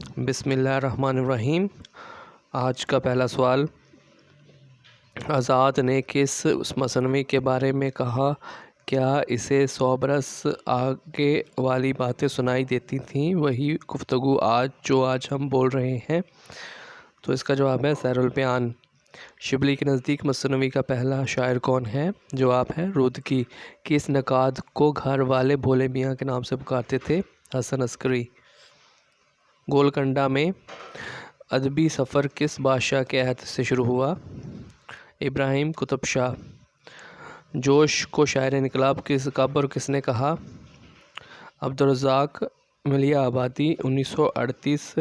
بسم اللہ الرحمن الرحیم۔ آج کا پہلا سوال، آزاد نے کس مصنوعی کے بارے میں کہا؟ کیا اسے 100 برس آگے والی باتیں سنائی دیتی تھیں؟ وہی گفتگو آج ہم بول رہے ہیں۔ تو اس کا جواب ہے سیر البیان۔ شبلی کے نزدیک مصنوعی کا پہلا شاعر کون ہے؟ جواب ہے رودکی۔ کس نقاد کو گھر والے بھولے میاں کے نام سے پکارتے تھے؟ حسن عسکری۔ گولکنڈہ میں ادبی سفر کس بادشاہ کے عہد سے شروع ہوا؟ ابراہیم قطب شاہ۔ جوش کو شاعر انقلاب کب اور کس نے کہا؟ عبدالرزاق ملیح آبادی۔ 1938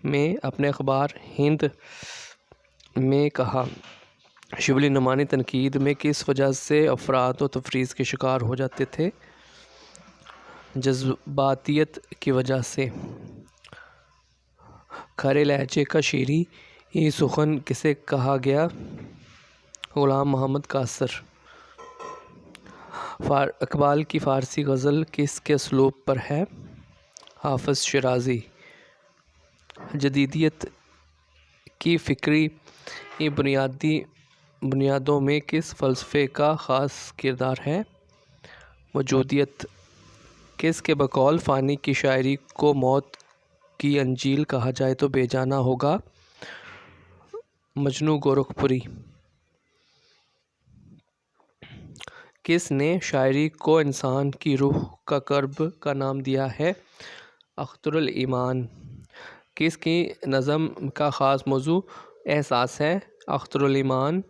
میں اپنے اخبار ہند میں کہا۔ شبلی نعمانی تنقید میں کس وجہ سے افراط و تفریط کے شکار ہو جاتے تھے؟ جذباتیت کی وجہ سے۔ کھرے لہجے کا شیریں سخن کسے کہا گیا؟ غلام محمد قاصر۔ اقبال کی فارسی غزل کس کے اسلوب پر ہے؟ حافظ شیرازی۔ جدیدیت کی فکری بنیادوں میں کس فلسفے کا خاص کردار ہے؟ وجودیت۔ کس کے بقول فانی کی شاعری کو موت کی انجیل کہا جائے تو بے جانا ہوگا؟ مجنوں گورکھپوری۔ کس نے شاعری کو انسان کی روح کا قرب کا نام دیا ہے؟ اخترالایمان۔ کس کی نظم کا خاص موضوع احساس ہے؟ اخترالایمان۔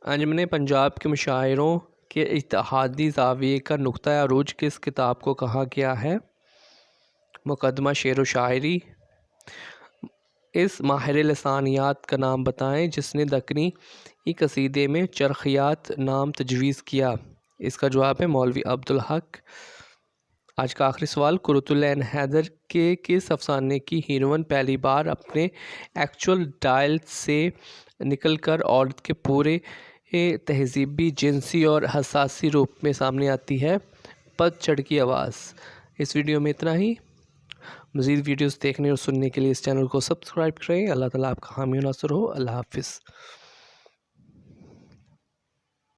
انجمن پنجاب کے مشاعروں کے اتحادی زاویے کا نقطہ عروج کس کتاب کو کہا گیا ہے؟ مقدمہ شعر و شاعری۔ اس ماہر لسانیات کا نام بتائیں جس نے دکنی قصیدے میں چرخیات نام تجویز کیا۔ اس کا جواب ہے مولوی عبدالحق۔ آج کا آخری سوال، قرۃ العین حیدر کے کس افسانے کی ہیروئن پہلی بار اپنے ایکچول ڈائل سے نکل کر عورت کے پورے تہذیبی، جنسی اور حساسی روپ میں سامنے آتی ہے؟ پت جھڑ کی آواز۔ اس ویڈیو میں اتنا ہی۔ مزید ویڈیوز دیکھنے اور سننے کے لیے اس چینل کو سبسکرائب کریں۔ اللہ تعالیٰ آپ کا حامی و ناصر ہو۔ اللہ حافظ۔